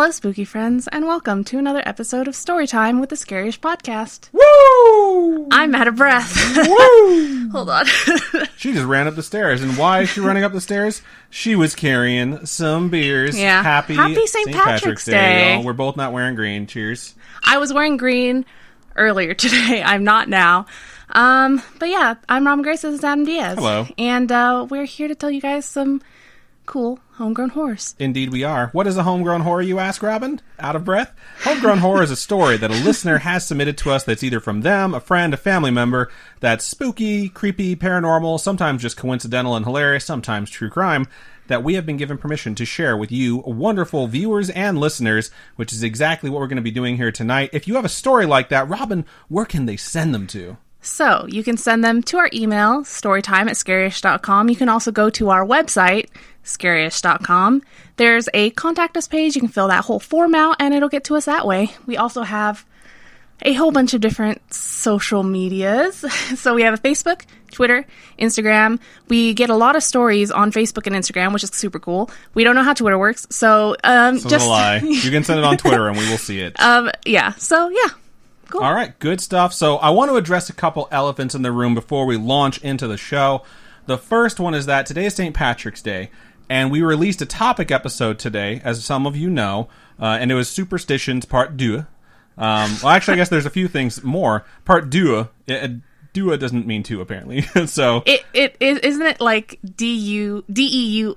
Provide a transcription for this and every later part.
Hello, spooky friends, and welcome to another episode of Storytime with the Scaryish podcast. Woo! I'm out of breath. Woo! Hold on. She just ran up the stairs. And why is she running up the stairs? She was carrying some beers. Yeah. Happy St. Patrick's Day. Y'all. We're both not wearing green. Cheers. I was wearing green earlier today. I'm not now. But yeah, I'm Robin Grace. This is Adam Diaz. Hello. And we're here to tell you guys some cool homegrown horrors. Indeed we are. What is a homegrown horror, you ask, Robin? Out of breath? Homegrown horror is a story that a listener has submitted to us that's either from them, a friend, a family member, that's spooky, creepy, paranormal, sometimes just coincidental and hilarious, sometimes true crime, that we have been given permission to share with you, wonderful viewers and listeners, which is exactly what we're going to be doing here tonight. If you have a story like that, Robin, where can they send them to? So, you can send them to our email, storytime@scaryish.com. You can also go to our website, scaryish.com. There's a contact us page. You can fill that whole form out, and it'll get to us that way. We also have a whole bunch of different social medias. So we have a Facebook, Twitter, Instagram. We get a lot of stories on Facebook and Instagram, which is super cool. We don't know how Twitter works, so just a lie. You can send it on Twitter, and we will see it. Yeah. So yeah. Cool. All right, good stuff. So I want to address a couple elephants in the room before we launch into the show. The first one is that today is St. Patrick's Day, and we released a topic episode today, as some of you know, and it was Superstitions Part 2. Well, actually, I guess there's a few things more. Part 2, "dua" doesn't mean two, apparently. So it isn't it like DEUX?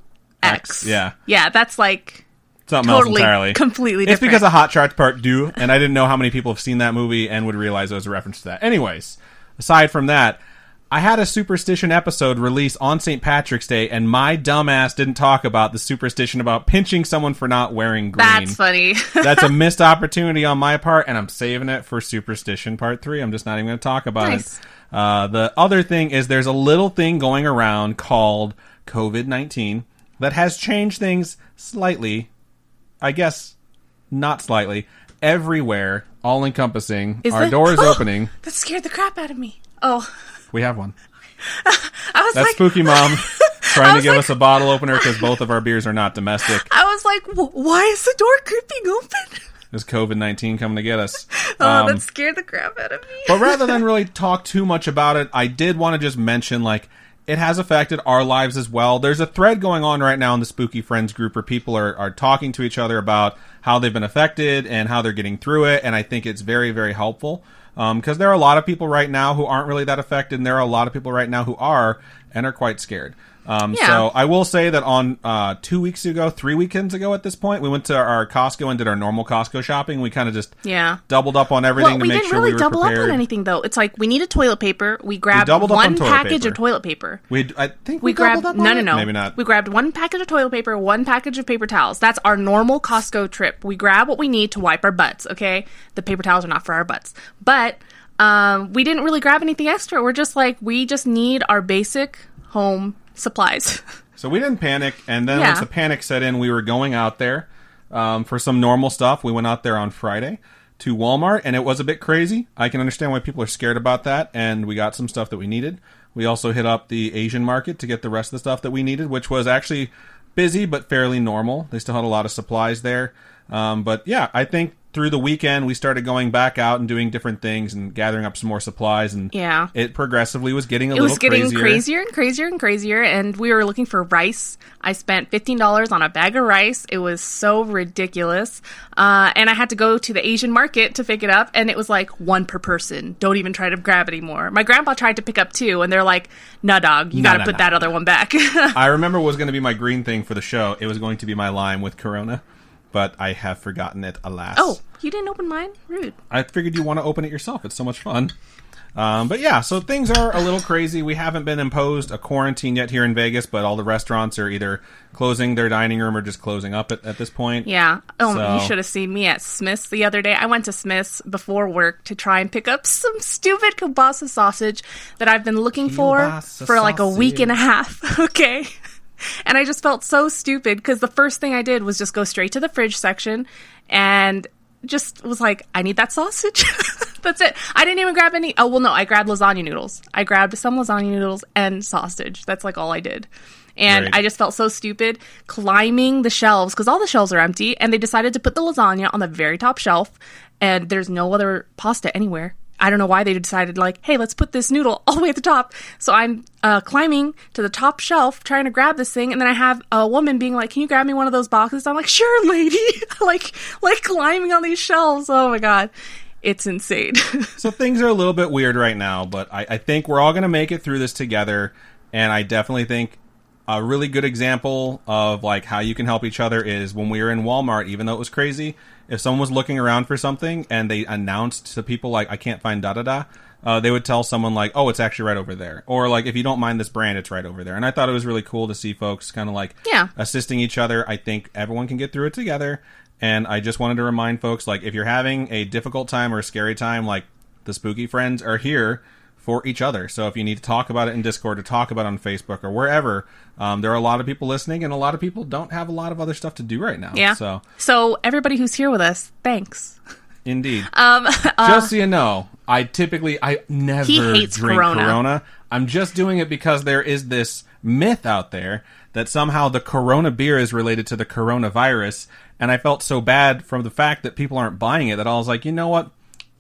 Yeah. Yeah, that's like... Something totally, else entirely. Completely different. It's because of Hot Shots Part 2, and I didn't know how many people have seen that movie and would realize it was a reference to that. Anyways, aside from that, I had a superstition episode released on St. Patrick's Day, and my dumbass didn't talk about the superstition about pinching someone for not wearing green. That's funny. That's a missed opportunity on my part, and I'm saving it for Superstition Part 3. I'm just not even going to talk about it. The other thing is there's a little thing going around called COVID-19 that has changed things slightly. I guess not slightly. Everywhere, all-encompassing. Our doors opening. That scared the crap out of me. Oh. We have one. That's like, Spooky Mom trying to give us a bottle opener because both of our beers are not domestic. I was like, why is the door creeping open? There's COVID-19 coming to get us. That scared the crap out of me. But rather than really talk too much about it, I did want to just mention, like, it has affected our lives as well. There's a thread going on right now in the Spooky Friends group where people are talking to each other about how they've been affected and how they're getting through it, and I think it's very, very helpful. Because there are a lot of people right now who aren't really that affected, and there are a lot of people right now who are, and are quite scared. So I will say that on 3 weekends ago at this point, we went to our Costco and did our normal Costco shopping. We kind of just doubled up on everything to make sure we were prepared. We didn't really double up on anything, though. It's like we needed toilet paper. We grabbed one package of toilet paper. I think we grabbed up on it? No. Maybe not. We grabbed one package of toilet paper, one package of paper towels. That's our normal Costco trip. We grab what we need to wipe our butts, okay? The paper towels are not for our butts. But we didn't really grab anything extra. We're just like, we just need our basic home supplies. So we didn't panic, and then once the panic set in, we were going out there for some normal stuff. We went out there on Friday to Walmart, and it was a bit crazy. I can understand why people are scared about that, and we got some stuff that we needed. We also hit up the Asian market to get the rest of the stuff that we needed, which was actually busy but fairly normal. They still had a lot of supplies there. But yeah, I think through the weekend, we started going back out and doing different things and gathering up some more supplies. And it progressively was getting a little crazier. It was getting crazier and crazier and crazier. And we were looking for rice. I spent $15 on a bag of rice. It was so ridiculous. And I had to go to the Asian market to pick it up. And it was like one per person. Don't even try to grab anymore. My grandpa tried to pick up two. And they're like, nah, dog, you got to put that other one back. I remember what was going to be my green thing for the show. It was going to be my lime with Corona. But I have forgotten it, alas. Oh, you didn't open mine? Rude. I figured you want to open it yourself. It's so much fun. But yeah, so things are a little crazy. We haven't been imposed a quarantine yet here in Vegas, but all the restaurants are either closing their dining room or just closing up at this point. Yeah. Oh, you should have seen me at Smith's the other day. I went to Smith's before work to try and pick up some stupid kielbasa sausage that I've been looking for like a week and a half. Okay. And I just felt so stupid because the first thing I did was just go straight to the fridge section and just was like, I need that sausage. That's it. I didn't even grab any. Oh, well, no, I grabbed lasagna noodles. I grabbed some lasagna noodles and sausage. That's like all I did. And Right. I just felt so stupid climbing the shelves because all the shelves are empty, and they decided to put the lasagna on the very top shelf, and there's no other pasta anywhere. I don't know why they decided, like, hey, let's put this noodle all the way at the top. So I'm climbing to the top shelf trying to grab this thing, and then I have a woman being like, can you grab me one of those boxes? I'm like, sure, lady. like climbing on these shelves. Oh, my God. It's insane. So things are a little bit weird right now, but I think we're all going to make it through this together, and I definitely think a really good example of like how you can help each other is when we were in Walmart, even though it was crazy, if someone was looking around for something and they announced to people like, I can't find da-da-da, they would tell someone like, oh, it's actually right over there. Or like, if you don't mind this brand, it's right over there. And I thought it was really cool to see folks kind of like assisting each other. I think everyone can get through it together. And I just wanted to remind folks, like, if you're having a difficult time or a scary time, like, the Spooky Friends are here for each other. So if you need to talk about it in Discord or talk about it on Facebook or wherever, there are a lot of people listening, and a lot of people don't have a lot of other stuff to do right now. Yeah. So everybody who's here with us, thanks. Indeed. Just so you know, I never hates drink Corona. I'm just doing it because there is this myth out there that somehow the Corona beer is related to the coronavirus, and I felt so bad from the fact that people aren't buying it that I was like, you know what?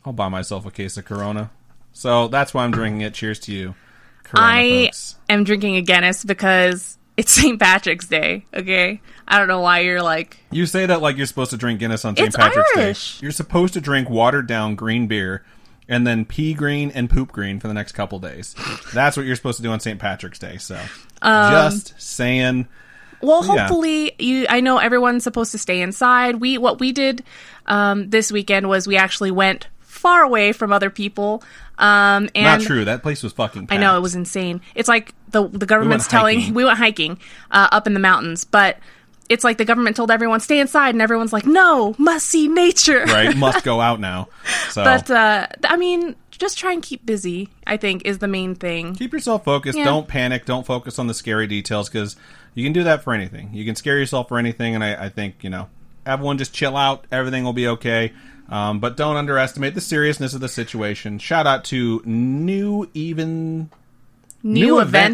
I'll buy myself a case of Corona. So that's why I'm drinking it. Cheers to you, Corona folks. am drinking a Guinness because it's St. Patrick's Day, okay? I don't know why you're like... You say that like you're supposed to drink Guinness on St. Patrick's Irish. Day. You're supposed to drink watered-down green beer and then pea green and poop green for the next couple days. That's what you're supposed to do on St. Patrick's Day, so... just saying... Well, hopefully, I know everyone's supposed to stay inside. What we did this weekend was we actually went far away from other people. And not true. That place was fucking packed. I know, it was insane. It's like the government's we went hiking up in the mountains, but it's like the government told everyone stay inside, and everyone's like, no, must see nature. Right, must go out now. So. But I mean, just try and keep busy, I think, is the main thing. Keep yourself focused. Yeah. Don't panic. Don't focus on the scary details, because you can do that for anything. You can scare yourself for anything, and I think, everyone just chill out. Everything will be okay. But don't underestimate the seriousness of the situation. Shout out to New Event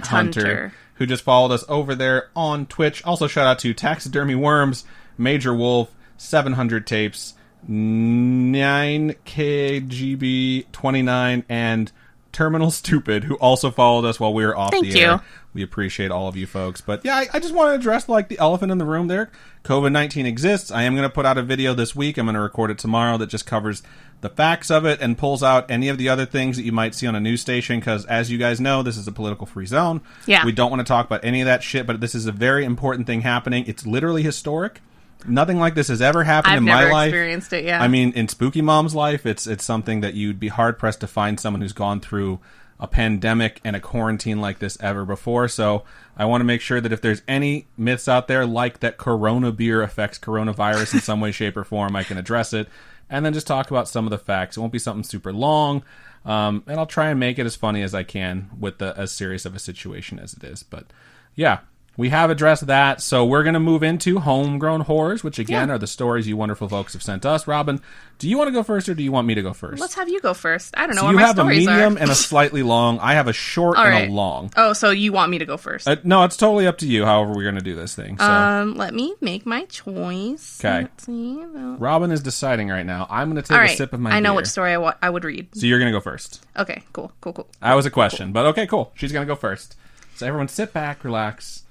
Hunter, who just followed us over there on Twitch. Also, shout out to Taxidermy Worms, Major Wolf, 700 Tapes, 9KGB29, and Terminal Stupid, who also followed us while we were off the air. We appreciate all of you folks. But yeah, I just want to address like the elephant in the room there. COVID-19 exists. I am going to put out a video this week. I'm going to record it tomorrow that just covers the facts of it and pulls out any of the other things that you might see on a news station, because as you guys know, this is a political free zone. Yeah. We don't want to talk about any of that shit, but this is a very important thing happening. It's literally historic. Nothing like this has ever happened in my life. I've never experienced it, yeah. I mean, in Spooky Mom's life, it's something that you'd be hard-pressed to find someone who's gone through a pandemic and a quarantine like this ever before. So I want to make sure that if there's any myths out there, like that Corona beer affects coronavirus in some way, shape, or form, I can address it. And then just talk about some of the facts. It won't be something super long. And I'll try and make it as funny as I can with as serious of a situation as it is. But yeah. We have addressed that, so we're going to move into Homegrown Horrors, which, again, are the stories you wonderful folks have sent us. Robin, do you want to go first, or do you want me to go first? Let's have you go first. I don't know so what my stories are. You have a medium and a slightly long. I have a short and a long. Oh, so you want me to go first? No, it's totally up to you, however we're going to do this thing. So. Let me make my choice. Okay. Let's see. Robin is deciding right now. I'm going to take a sip of my beer. I know which story I would read. So you're going to go first. Okay, cool. That was a question, but okay, cool. She's going to go first. So everyone sit back, relax,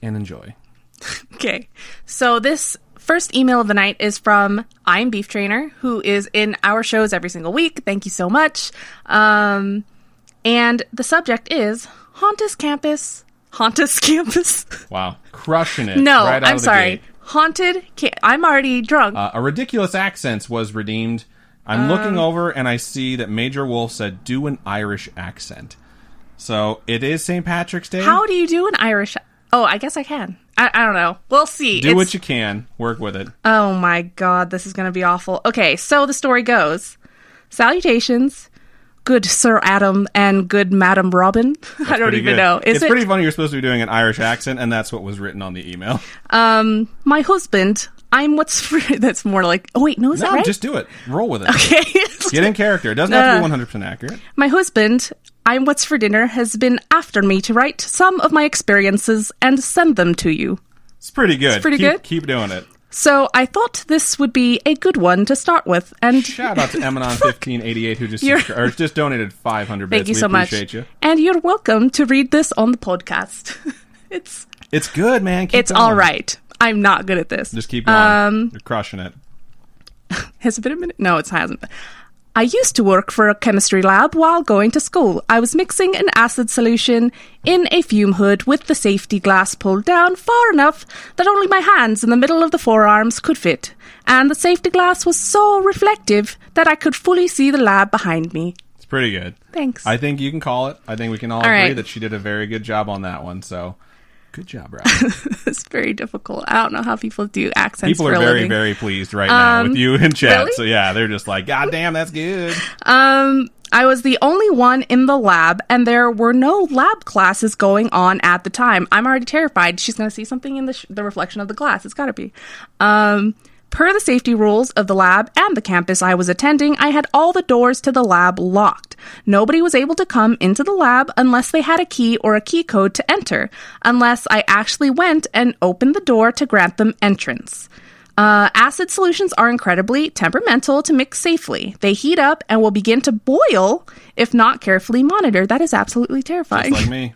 and enjoy. Okay, so this first email of the night is from I'm Beef Trainer, who is in our shows every single week. Thank you so much. And the subject is Hauntus Campus. Wow, crushing it. No, right out I'm of the sorry. Gate. Haunted. I'm already drunk. A ridiculous accents was redeemed. I'm looking over and I see that Major Wolf said do an Irish accent. So it is St. Patrick's Day. How do you do an Irish? Oh, I guess I can. I don't know. We'll see. Do what you can. Work with it. Oh my god, this is going to be awful. Okay, so the story goes. Salutations, good Sir Adam and good Madam Robin. I don't even know. It's pretty funny you're supposed to be doing an Irish accent, and that's what was written on the email. My husband That's more like, oh wait, no, is that right? Just do it. Roll with it. Okay. Get in character. It doesn't have to be 100% accurate. My husband, I'm What's for Dinner, has been after me to write some of my experiences and send them to you. It's pretty good. It's pretty good. Keep doing it. So I thought this would be a good one to start with. And shout out to Emanon1588 who just donated 500 bits. Thank you so much. Appreciate you. And you're welcome to read this on the podcast. It's good, man. It's all right. I'm not good at this. Just keep going. You're crushing it. Has it been a minute? No, it hasn't. I used to work for a chemistry lab while going to school. I was mixing an acid solution in a fume hood with the safety glass pulled down far enough that only my hands in the middle of the forearms could fit. And the safety glass was so reflective that I could fully see the lab behind me. It's pretty good. Thanks. I think you can call it. I think we can all agree that she did a very good job on that one. So, good job, Rob. It's very difficult. I don't know how people do accents. People are very, very pleased right now with you in chat. Really? So yeah, they're just like, God damn, that's good. I was the only one in the lab, and there were no lab classes going on at the time. I'm already terrified. She's going to see something in the reflection of the glass. It's got to be. Per the safety rules of the lab and the campus I was attending, I had all the doors to the lab locked. Nobody was able to come into the lab unless they had a key or a key code to enter, unless I actually went and opened the door to grant them entrance. Acid solutions are incredibly temperamental to mix safely. They heat up and will begin to boil if not carefully monitored. That is absolutely terrifying. Just like me.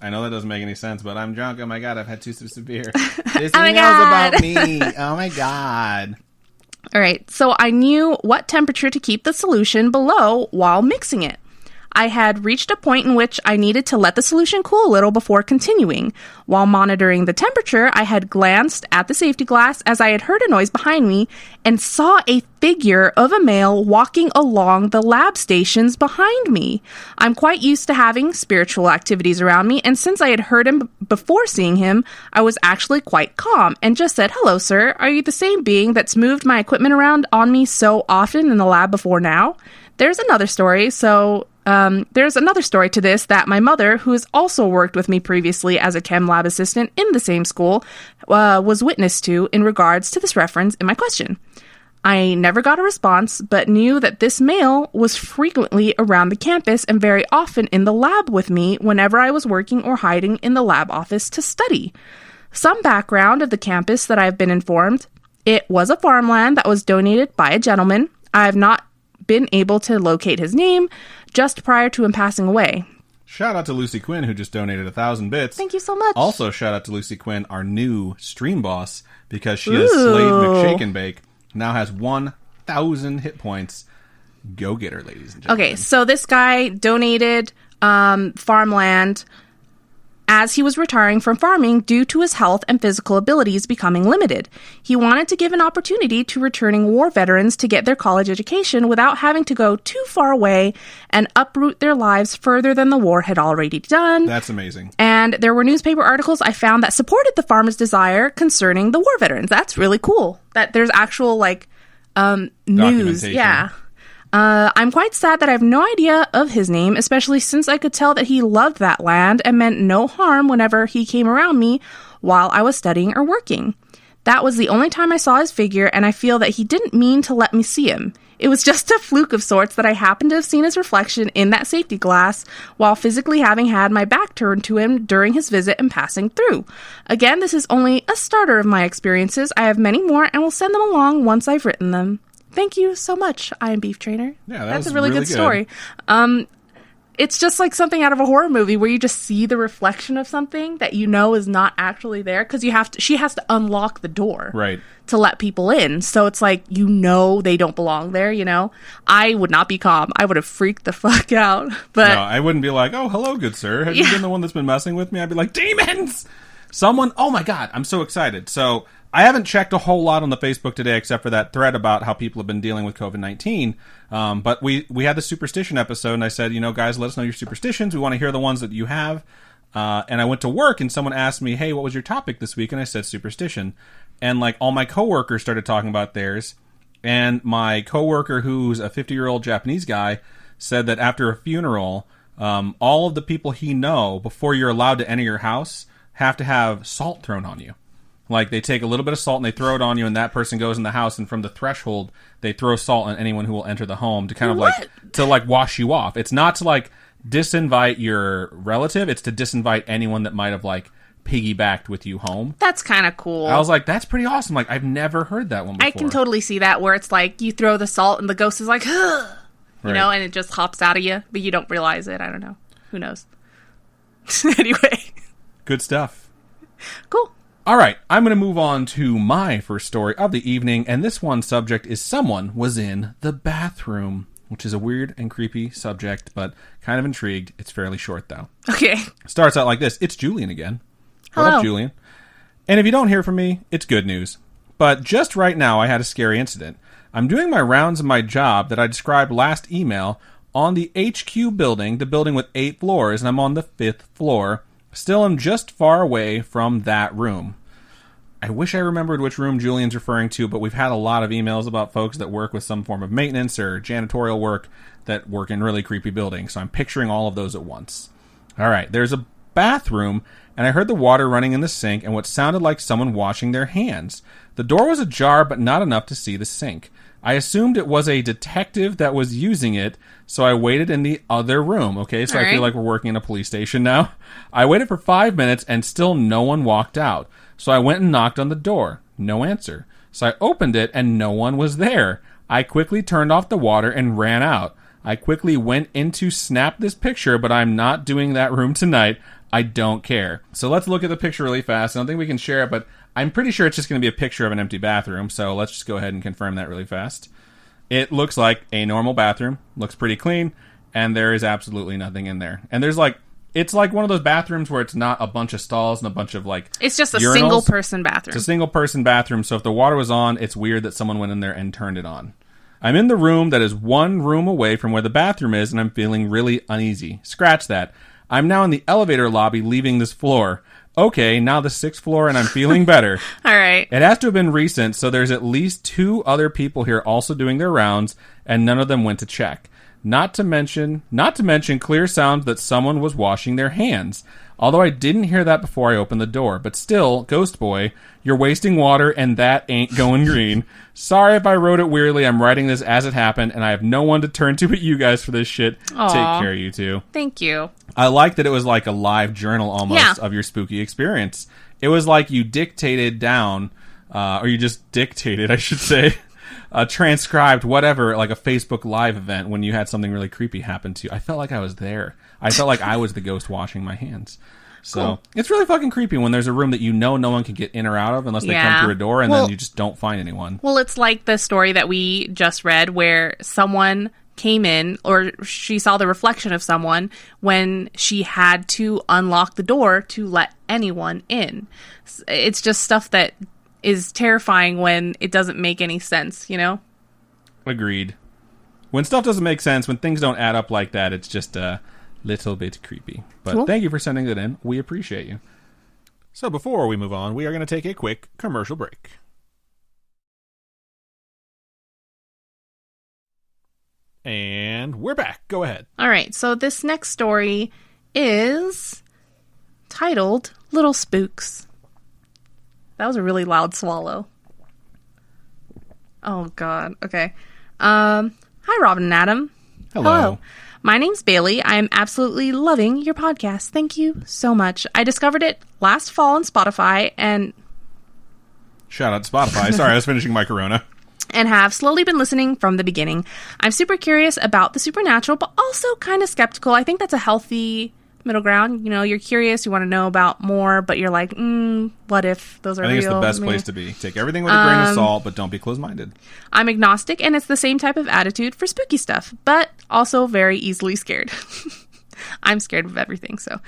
I know that doesn't make any sense, but I'm drunk. Oh my god, I've had 2 sips of beer. This email's about me. Oh my god. All right, so I knew what temperature to keep the solution below while mixing it. I had reached a point in which I needed to let the solution cool a little before continuing. While monitoring the temperature, I had glanced at the safety glass as I had heard a noise behind me and saw a figure of a male walking along the lab stations behind me. I'm quite used to having spiritual activities around me, and since I had heard him before seeing him, I was actually quite calm and just said, "Hello, sir. Are you the same being that's moved my equipment around on me so often in the lab before now?" There's another story to this that my mother, who has also worked with me previously as a chem lab assistant in the same school, was witness to in regards to this reference in my question. I never got a response, but knew that this male was frequently around the campus and very often in the lab with me whenever I was working or hiding in the lab office to study. Some background of the campus that I've been informed. It was a farmland that was donated by a gentleman. I have not been able to locate his name just prior to him passing away. Shout out to Lucy Quinn, who just donated 1,000 bits. Thank you so much. Also, shout out to Lucy Quinn, our new stream boss, because she has slayed McShake and Bake. Now has 1,000 hit points. Go get her, ladies and gentlemen. Okay, so this guy donated farmland as he was retiring from farming due to his health and physical abilities becoming limited. He wanted to give an opportunity to returning war veterans to get their college education without having to go too far away and uproot their lives further than the war had already done. That's amazing. And there were newspaper articles I found that supported the farmer's desire concerning the war veterans. That's really cool. That there's actual, news. Yeah. I'm quite sad that I have no idea of his name, especially since I could tell that he loved that land and meant no harm whenever he came around me while I was studying or working. That was the only time I saw his figure, and I feel that he didn't mean to let me see him. It was just a fluke of sorts that I happened to have seen his reflection in that safety glass while physically having had my back turned to him during his visit and passing through. Again, this is only a starter of my experiences. I have many more and will send them along once I've written them. Thank you so much, I Am Beef Trainer. Yeah, that's a really good story. It's just like something out of a horror movie where you just see the reflection of something that you know is not actually there because she has to unlock the door to let people in. So it's like, they don't belong there, I would not be calm. I would have freaked the fuck out. But no, I wouldn't be like, "Oh, hello, good sir. Have you been the one that's been messing with me?" I'd be like, "Demons!" Oh my god, I'm so excited. So I haven't checked a whole lot on the Facebook today except for that thread about how people have been dealing with COVID-19. But we had the superstition episode, and I said, guys, let us know your superstitions. We want to hear the ones that you have. And I went to work, and someone asked me, "Hey, what was your topic this week?" And I said superstition. And all my coworkers started talking about theirs. And my coworker, who's a 50-year-old Japanese guy, said that after a funeral, all of the people he know, before you're allowed to enter your house, have to have salt thrown on you. Like, they take a little bit of salt and they throw it on you, and that person goes in the house, and from the threshold, they throw salt on anyone who will enter the home to kind of like wash you off. It's not to like disinvite your relative. It's to disinvite anyone that might have like piggybacked with you home. That's kind of cool. I was like, that's pretty awesome. Like, I've never heard that one before. I can totally see that, where it's like you throw the salt and the ghost is like, you know, and it just hops out of you, but you don't realize it. I don't know. Who knows? Anyway. Good stuff. Cool. All right, I'm going to move on to my first story of the evening, and this one's subject is someone was in the bathroom, which is a weird and creepy subject, but kind of intrigued. It's fairly short, though. Okay. Starts out like this. It's Julian again. Hello. What up, Julian? And if you don't hear from me, it's good news. But just right now, I had a scary incident. I'm doing my rounds of my job that I described last email on the HQ building, the building with 8 floors, and I'm on the 5th floor. Still, I'm just far away from that room. I wish I remembered which room Julian's referring to, but we've had a lot of emails about folks that work with some form of maintenance or janitorial work that work in really creepy buildings, so I'm picturing all of those at once. All right, there's a bathroom, and I heard the water running in the sink and what sounded like someone washing their hands. The door was ajar, but not enough to see the sink. I assumed it was a detective that was using it, so I waited in the other room. Okay, so I feel like we're working in a police station now. I waited for 5 minutes, and still no one walked out. So I went and knocked on the door. No answer. So I opened it, and no one was there. I quickly turned off the water and ran out. I quickly went in to snap this picture, but I'm not doing that room tonight. I don't care. So let's look at the picture really fast. I don't think we can share it, but I'm pretty sure it's just going to be a picture of an empty bathroom, so let's just go ahead and confirm that really fast. It looks like a normal bathroom, looks pretty clean, and there is absolutely nothing in there. And there's like, it's like one of those bathrooms where it's not a bunch of stalls and a bunch of like it's just a urinals. single-person bathroom. It's a single-person bathroom, so if the water was on, it's weird that someone went in there and turned it on. I'm in the room that is one room away from where the bathroom is, and I'm feeling really uneasy. Scratch that. I'm now in the elevator lobby leaving this floor. Okay, now the 6th floor, and I'm feeling better. All right. It has to have been recent, so there's at least 2 other people here also doing their rounds, and none of them went to check. Not to mention clear sounds that someone was washing their hands. Although I didn't hear that before I opened the door. But still, Ghost Boy, you're wasting water and that ain't going green. Sorry if I wrote it weirdly. I'm writing this as it happened, and I have no one to turn to but you guys for this shit. Aww. Take care, you two. Thank you. I like that it was like a live journal almost of your spooky experience. It was like you dictated down, or you just dictated, I should say, transcribed whatever, like a Facebook Live event when you had something really creepy happen to you. I felt like I was there. I felt like I was the ghost washing my hands. So It's really fucking creepy when there's a room that you know no one can get in or out of unless they come through a door, and then you just don't find anyone. Well, it's like the story that we just read where someone came in, or she saw the reflection of someone when she had to unlock the door to let anyone in. It's just stuff that is terrifying when it doesn't make any sense, you know? Agreed. When stuff doesn't make sense, when things don't add up like that, it's just a little bit creepy. But Thank you for sending that in. We appreciate you. So before we move on, we are going to take a quick commercial break. And we're back. Go ahead. All right. So this next story is titled Little Spooks. That was a really loud swallow. Oh, God. Okay. Hi, Robin and Adam. Hello. My name's Bailey. I am absolutely loving your podcast. Thank you so much. I discovered it last fall on Spotify and... Shout out to Spotify. Sorry, I was finishing my Corona. And have slowly been listening from the beginning. I'm super curious about the supernatural, but also kind of skeptical. I think that's a healthy middle ground. You know, you're curious, you want to know about more, but you're like, what if those are real? I think it's the best place to be. Take everything with a grain of salt, but don't be closed-minded. I'm agnostic, and it's the same type of attitude for spooky stuff, but also very easily scared. I'm scared of everything, so...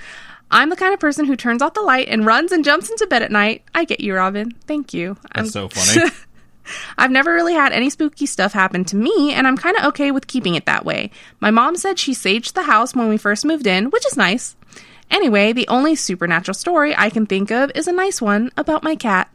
I'm the kind of person who turns off the light and runs and jumps into bed at night. I get you, Robin. Thank you. That's so funny. I've never really had any spooky stuff happen to me, and I'm kind of okay with keeping it that way. My mom said she saged the house when we first moved in, which is nice. Anyway, the only supernatural story I can think of is a nice one about my cat.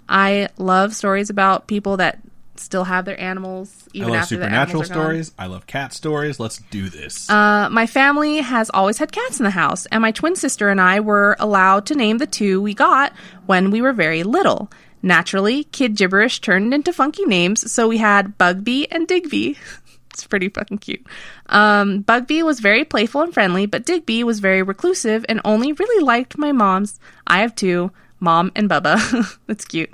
I love stories about people that still have their animals even I love after the supernatural animals are gone. stories. I love cat stories. Let's do this. My family has always had cats in the house, and my twin sister and I were allowed to name the two we got when we were very little. Naturally, kid gibberish turned into funky names, so we had Bugby and Digby. It's pretty fucking cute. Bugby was very playful and friendly, but Digby was very reclusive and only really liked my mom's. I have two, Mom and Bubba. That's cute.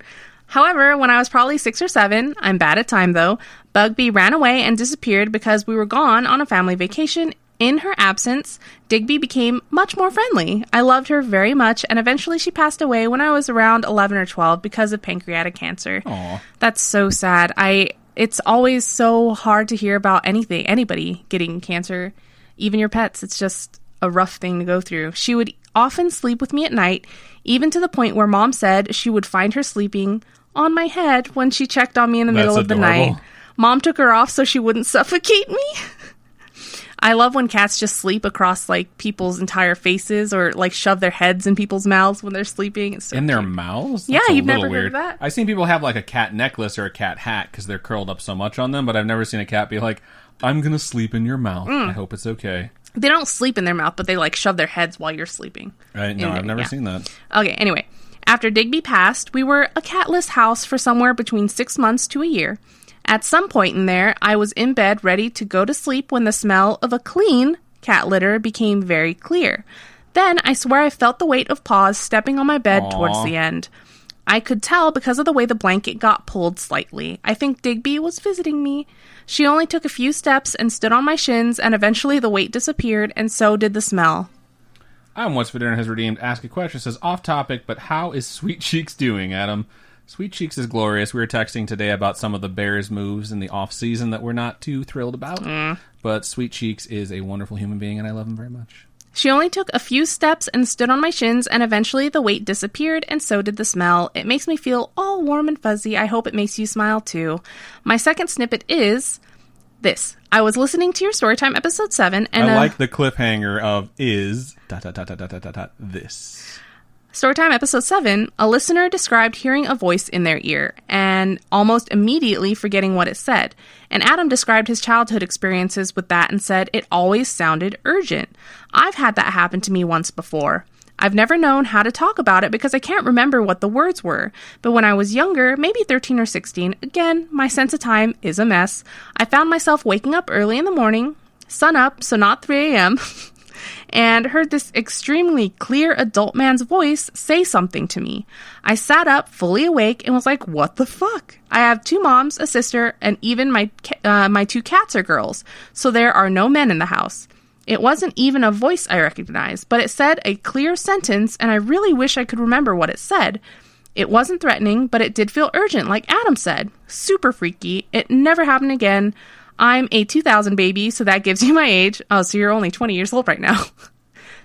However, when I was probably 6 or 7, I'm bad at time though, Bugby ran away and disappeared because we were gone on a family vacation. In her absence, Digby became much more friendly. I loved her very much, and eventually she passed away when I was around 11 or 12 because of pancreatic cancer. Aw. That's so sad. It's always so hard to hear about anybody getting cancer, even your pets. It's just a rough thing to go through. She would often sleep with me at night, even to the point where Mom said she would find her sleeping on my head when she checked on me in the middle of the night. Mom took her off so she wouldn't suffocate me. I love when cats just sleep across like people's entire faces or like shove their heads in people's mouths when they're sleeping. It's so in their cute. mouths? Yeah, That's a you've little never heard weird. of that? I've seen people have like a cat necklace or a cat hat because they're curled up so much on them, but I've never seen a cat be like, I'm going to sleep in your mouth. I hope it's okay. They don't sleep in their mouth, but they like shove their heads while you're sleeping. No, I've never seen that. Okay, anyway. After Digby passed, we were a catless house for somewhere between 6 months to a year. At some point in there, I was in bed ready to go to sleep when the smell of a clean cat litter became very clear. Then I swear I felt the weight of paws stepping on my bed towards the end. I could tell because of the way the blanket got pulled slightly. I think Digby was visiting me. She only took a few steps and stood on my shins, and eventually the weight disappeared, and so did the smell. I'm What's for Dinner has redeemed. Ask a question. Says off topic, but how is Sweet Cheeks doing, Adam? Sweet Cheeks is glorious. We were texting today about some of the Bears' moves in the off season that we're not too thrilled about. But Sweet Cheeks is a wonderful human being, and I love him very much. She only took a few steps and stood on my shins, and eventually the weight disappeared, and so did the smell. It makes me feel all warm and fuzzy. I hope it makes you smile too. My second snippet is this. I was listening to your Storytime episode 7, and I like the cliffhanger of is ... this. Storytime episode 7, a listener described hearing a voice in their ear and almost immediately forgetting what it said. And Adam described his childhood experiences with that and said it always sounded urgent. I've had that happen to me once before. I've never known how to talk about it because I can't remember what the words were. But when I was younger, maybe 13 or 16, again, my sense of time is a mess. I found myself waking up early in the morning, sun up, so not 3 a.m., and heard this extremely clear adult man's voice say something to me. I sat up, fully awake, and was like, what the fuck? I have 2 moms, a sister, and even my 2 cats are girls, so there are no men in the house. It wasn't even a voice I recognized, but it said a clear sentence, and I really wish I could remember what it said. It wasn't threatening, but it did feel urgent, like Adam said. Super freaky. It never happened again. I'm a 2000 baby, so that gives you my age. Oh, so you're only 20 years old right now.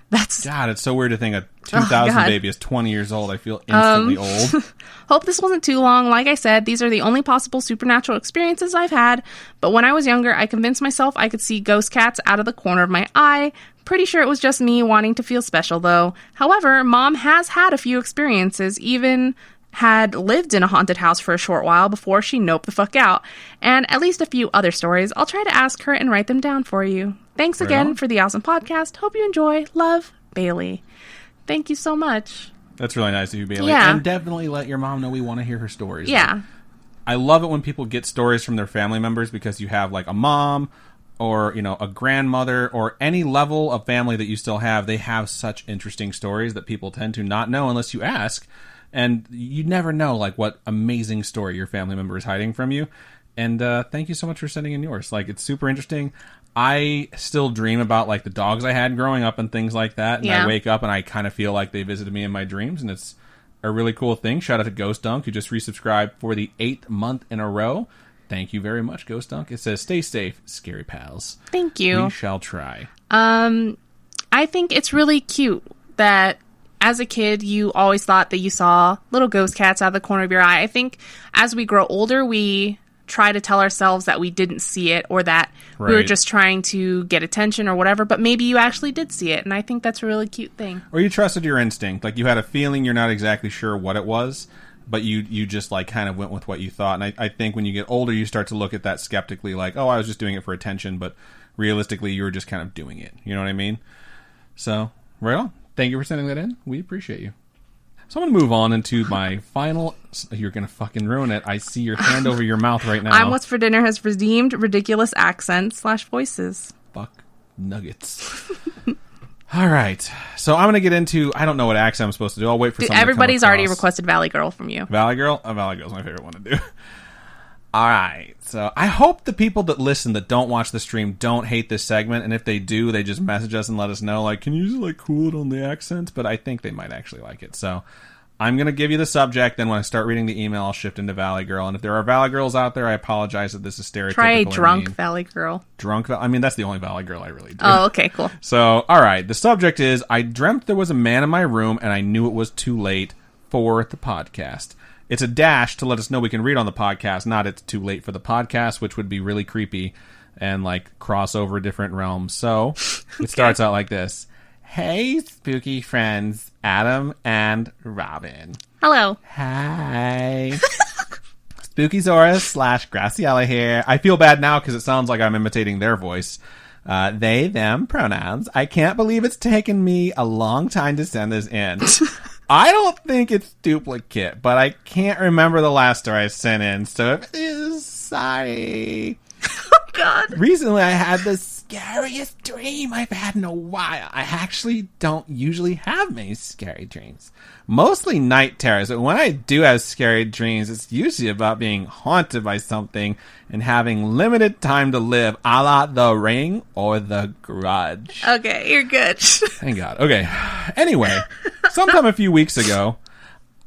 That's God, it's so weird to think a 2000 baby is 20 years old. I feel instantly old. Hope this wasn't too long. Like I said, these are the only possible supernatural experiences I've had. But when I was younger, I convinced myself I could see ghost cats out of the corner of my eye. Pretty sure it was just me wanting to feel special, though. However, Mom has had a few experiences, even had lived in a haunted house for a short while before she noped the fuck out, and at least a few other stories. I'll try to ask her and write them down for you. Thanks again for the awesome podcast. Hope you enjoy. Love, Bailey. Thank you so much. That's really nice of you, Bailey. Yeah. And definitely let your mom know we want to hear her stories. Yeah. I love it when people get stories from their family members because you have like a mom or, you know, a grandmother or any level of family that you still have. They have such interesting stories that people tend to not know unless you ask. And you never know, like, what amazing story your family member is hiding from you. And thank you so much for sending in yours. Like, it's super interesting. I still dream about, like, the dogs I had growing up and things like that. And I wake up and I kind of feel like they visited me in my dreams. And it's a really cool thing. Shout out to Ghost Dunk, who just resubscribed for the 8th month in a row. Thank you very much, Ghost Dunk. It says, stay safe, scary pals. Thank you. We shall try. I think it's really cute that as a kid, you always thought that you saw little ghost cats out of the corner of your eye. I think as we grow older, we try to tell ourselves that we didn't see it or that we were just trying to get attention or whatever, but maybe you actually did see it, and I think that's a really cute thing. Or you trusted your instinct. Like, you had a feeling, you're not exactly sure what it was, but you just like kind of went with what you thought. And I think when you get older, you start to look at that skeptically, like, oh, I was just doing it for attention, but realistically, you were just kind of doing it. You know what I mean? So, right on. Thank you for sending that in. We appreciate you. So I'm going to move on into my final... You're going to fucking ruin it. I see your hand over your mouth right now. I'm What's for Dinner has redeemed ridiculous accents/voices. Fuck nuggets. All right. So I'm going to get into... I don't know what accent I'm supposed to do. I'll wait for something everybody's to come already across. requested Valley Girl from you. Valley Girl? Oh, Valley Girl's my favorite one to do. All right. So I hope the people that listen that don't watch the stream don't hate this segment. And if they do, they just message us and let us know, like, can you just, like, cool it on the accents? But I think they might actually like it. So I'm going to give you the subject. Then when I start reading the email, I'll shift into Valley Girl. And if there are Valley Girls out there, I apologize that this is stereotypical. Try a drunk Valley Girl. I mean, that's the only Valley Girl I really do. Oh, okay, cool. So, all right. The subject is, I dreamt there was a man in my room and I knew it was too late for the podcast. It's a dash to let us know we can read on the podcast, not it's too late for the podcast, which would be really creepy and like cross over different realms. So it starts out like this. Hey, spooky friends, Adam and Robin. Hello. Hi. Spooky Zora / Graciela here. I feel bad now because it sounds like I'm imitating their voice. They, them, pronouns. I can't believe it's taken me a long time to send this in. I don't think it's duplicate, but I can't remember the last story I sent in, so if it is, sorry. Oh, God. Recently, I had the scariest dream I've had in a while. I actually don't usually have many scary dreams. Mostly night terrors, but when I do have scary dreams, it's usually about being haunted by something and having limited time to live, a la The Ring or The Grudge. Okay, you're good. Thank God. Okay. Anyway, sometime a few weeks ago,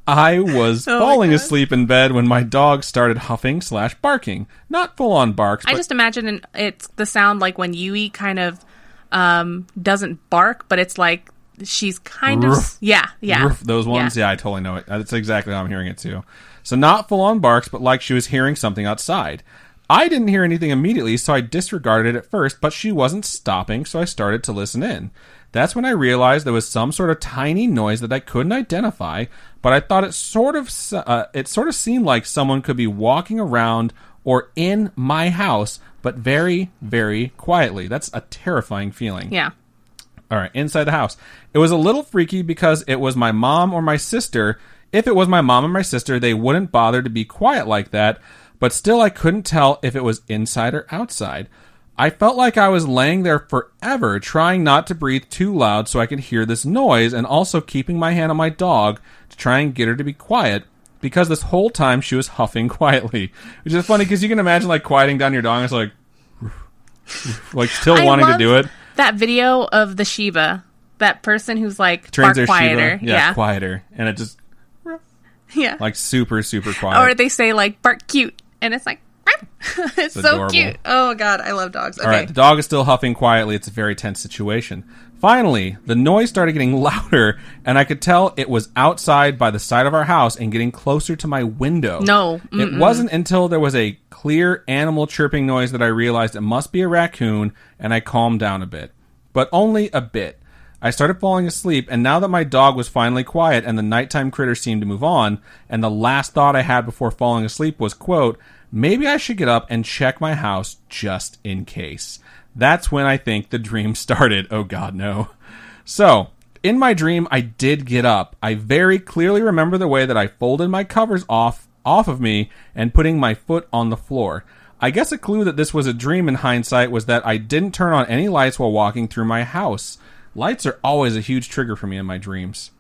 I was falling asleep in bed when my dog started huffing / barking. Not full-on barks, but... I just imagine it's the sound like when Yui kind of doesn't bark, but it's like she's kind of... Roof. Yeah. Roof, those ones? Yeah, I totally know it. That's exactly how I'm hearing it, too. So not full-on barks, but like she was hearing something outside. I didn't hear anything immediately, so I disregarded it at first, but she wasn't stopping, so I started to listen in. That's when I realized there was some sort of tiny noise that I couldn't identify, but I thought it sort of seemed like someone could be walking around or in my house, but very, very quietly. That's a terrifying feeling. Yeah. All right, inside the house. It was a little freaky because it was my mom or my sister. If it was my mom or my sister, they wouldn't bother to be quiet like that, but still I couldn't tell if it was inside or outside. I felt like I was laying there forever, trying not to breathe too loud so I could hear this noise, and also keeping my hand on my dog to try and get her to be quiet, because this whole time she was huffing quietly. Which is funny, because you can imagine, like, quieting down your dog, and it's like still wanting to do it. That video of the Shiba, that person who's, like, trains bark quieter. Shiba. Yeah, quieter. And it just... Yeah. Like, super, super quiet. Or they say, like, bark cute, and it's like... It's so adorable. Cute. Oh, God, I love dogs. Okay. All right, the dog is still huffing quietly. It's a very tense situation. Finally, the noise started getting louder, and I could tell it was outside by the side of our house and getting closer to my window. No. It wasn't until there was a clear animal chirping noise that I realized it must be a raccoon, and I calmed down a bit. But only a bit. I started falling asleep, and now that my dog was finally quiet and the nighttime critter seemed to move on, and the last thought I had before falling asleep was, quote, maybe I should get up and check my house just in case. That's when I think the dream started. Oh, God, no. So, in my dream, I did get up. I very clearly remember the way that I folded my covers off of me and putting my foot on the floor. I guess a clue that this was a dream in hindsight was that I didn't turn on any lights while walking through my house. Lights are always a huge trigger for me in my dreams.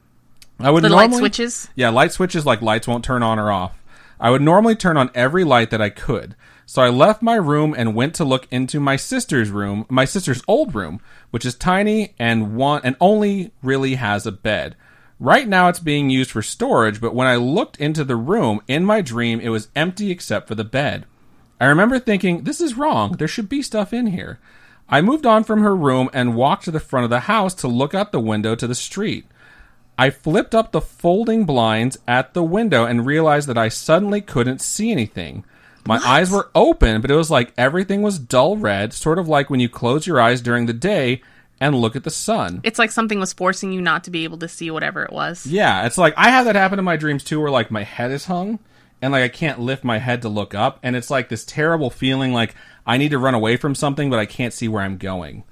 I would light switches? Yeah, light switches, like lights won't turn on or off. I would normally turn on every light that I could. So I left my room and went to look into my sister's room, my sister's old room, which is tiny and only really has a bed. Right now it's being used for storage, but when I looked into the room, in my dream, it was empty except for the bed. I remember thinking, this is wrong. There should be stuff in here. I moved on from her room and walked to the front of the house to look out the window to the street. I flipped up the folding blinds at the window and realized that I suddenly couldn't see anything. My eyes were open, but it was like everything was dull red, sort of like when you close your eyes during the day and look at the sun. It's like something was forcing you not to be able to see whatever it was. Yeah, it's like, I have that happen in my dreams too, where like my head is hung, and like I can't lift my head to look up, and it's like this terrible feeling like I need to run away from something, but I can't see where I'm going.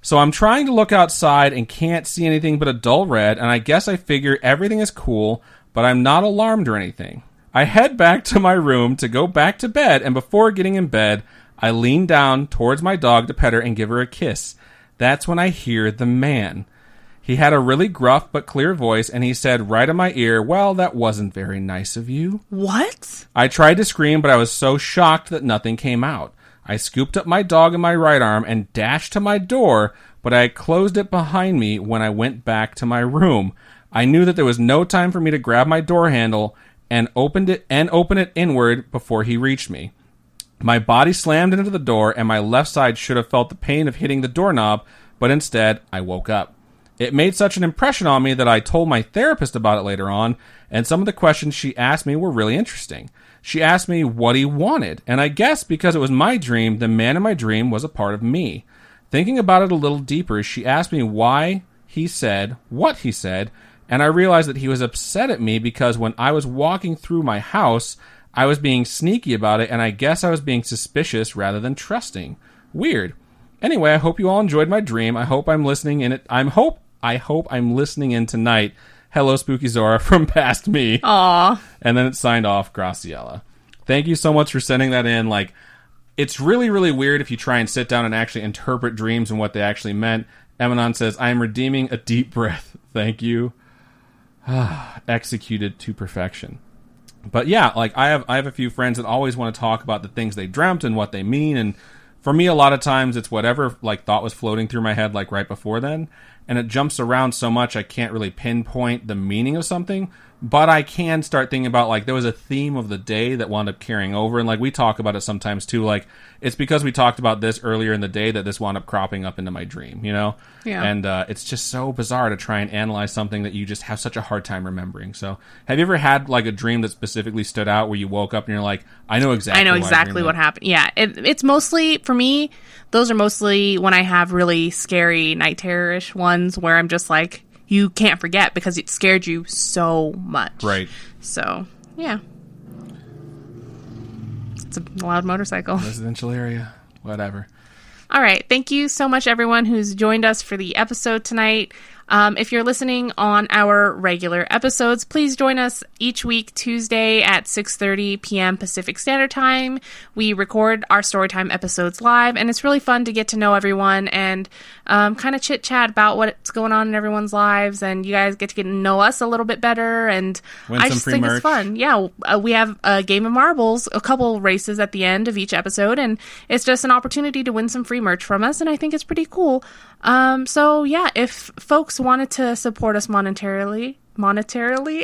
So I'm trying to look outside and can't see anything but a dull red, and I guess I figure everything is cool, but I'm not alarmed or anything. I head back to my room to go back to bed, and before getting in bed, I lean down towards my dog to pet her and give her a kiss. That's when I hear the man. He had a really gruff but clear voice, and he said right in my ear, "Well, that wasn't very nice of you." What? I tried to scream, but I was so shocked that nothing came out. I scooped up my dog in my right arm and dashed to my door, but I closed it behind me when I went back to my room. I knew that there was no time for me to grab my door handle and open it inward before he reached me. My body slammed into the door, and my left side should have felt the pain of hitting the doorknob, but instead, I woke up. It made such an impression on me that I told my therapist about it later on, and some of the questions she asked me were really interesting. She asked me what he wanted, and I guess because it was my dream, the man in my dream was a part of me. Thinking about it a little deeper, she asked me why he said what he said, and I realized that he was upset at me because when I was walking through my house, I was being sneaky about it, and I guess I was being suspicious rather than trusting. Weird. Anyway, I hope you all enjoyed my dream. I hope I'm listening in it. I hope I'm listening in tonight. Hello, Spooky Zora from Past Me. Aww. And then it's signed off, Graciela. Thank you so much for sending that in. Like, it's really, really weird if you try and sit down and actually interpret dreams and what they actually meant. Emanon says, I am redeeming a deep breath. Thank you. Executed to perfection. But yeah, like I have a few friends that always want to talk about the things they dreamt and what they mean, and for me a lot of times it's whatever like thought was floating through my head like right before then, and it jumps around so much I can't really pinpoint the meaning of something, but I can start thinking about like there was a theme of the day that wound up carrying over, and like we talk about it sometimes too, like it's because we talked about this earlier in the day that this wound up cropping up into my dream, you know? Yeah. And it's just so bizarre to try and analyze something that you just have such a hard time remembering. So have you ever had like a dream that specifically stood out where you woke up and you're like, I know exactly what happened. Yeah. It's mostly, for me, those are mostly when I have really scary night terror-ish ones where I'm just like, you can't forget because it scared you so much. Right. So, yeah. It's a loud motorcycle. Residential area. Whatever. All right. Thank you so much, everyone who's joined us for the episode tonight. If you're listening on our regular episodes, please join us each week Tuesday at 6:30 p.m. Pacific Standard Time. We record our Storytime episodes live, and it's really fun to get to know everyone and kind of chit-chat about what's going on in everyone's lives, and you guys get to know us a little bit better, and I just think it's fun. Yeah, we have a game of marbles, a couple races at the end of each episode, and it's just an opportunity to win some free merch from us, and I think it's pretty cool. So yeah, if folks wanted to support us monetarily,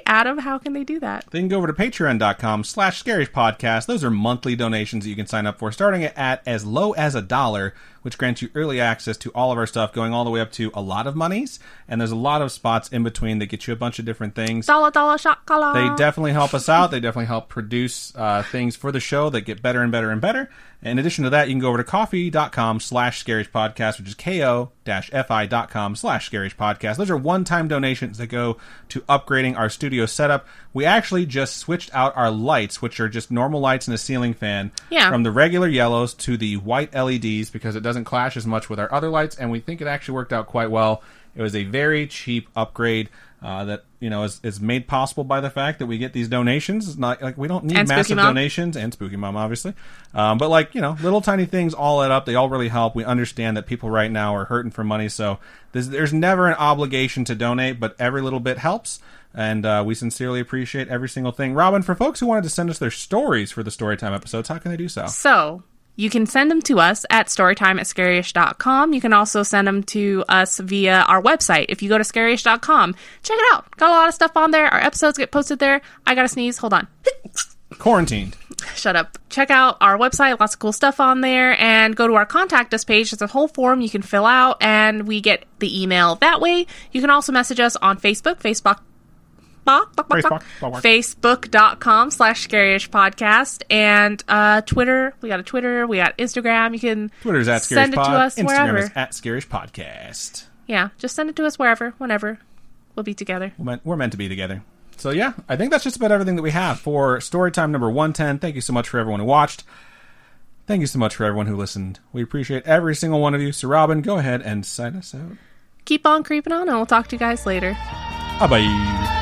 Adam, how can they do that? They can go over to patreon.com/Scaryish podcast. Those are monthly donations that you can sign up for, starting at as low as $1, which grants you early access to all of our stuff, going all the way up to a lot of monies. And there's a lot of spots in between that get you a bunch of different things. Dollar shot color. They definitely help us out. They definitely help produce things for the show that get better and better and better. In addition to that, you can go over to coffee.com/Scaryish podcast, which is ko-fi.com/Scaryish podcast. Those are one-time donations that go to upgrading our studio setup. We actually just switched out our lights, which are just normal lights and a ceiling fan, from the regular yellows to the white LEDs because it doesn't clash as much with our other lights, and we think it actually worked out quite well. It was a very cheap upgrade that is made possible by the fact that we get these donations. It's not like we don't need massive donations, and Spooky Mom obviously, but like little tiny things all add up. They all really help. We understand that people right now are hurting for money, so there's never an obligation to donate, but every little bit helps. And we sincerely appreciate every single thing. Robin, for folks who wanted to send us their stories for the Storytime episodes, how can they do so? So you can send them to us at storytime@scaryish.com. You can also send them to us via our website. If you go to scaryish.com, check it out. Got a lot of stuff on there. Our episodes get posted there. I gotta sneeze. Hold on. Quarantined. Shut up. Check out our website. Lots of cool stuff on there. And go to our contact us page. There's a whole form you can fill out, and we get the email that way. You can also message us on Facebook. Facebook.com/Scaryish podcast. And Twitter. We got a Twitter. We got Instagram. You can Twitter's at send it to us Instagram wherever. is at Scaryish Podcast. Yeah, just send it to us wherever, whenever. We'll be together. We're meant to be together. So yeah, I think that's just about everything that we have for Storytime number 110. Thank you so much for everyone who watched. Thank you so much for everyone who listened. We appreciate every single one of you. So Robin, go ahead and sign us out. Keep on creeping on, and we'll talk to you guys later. Bye-bye.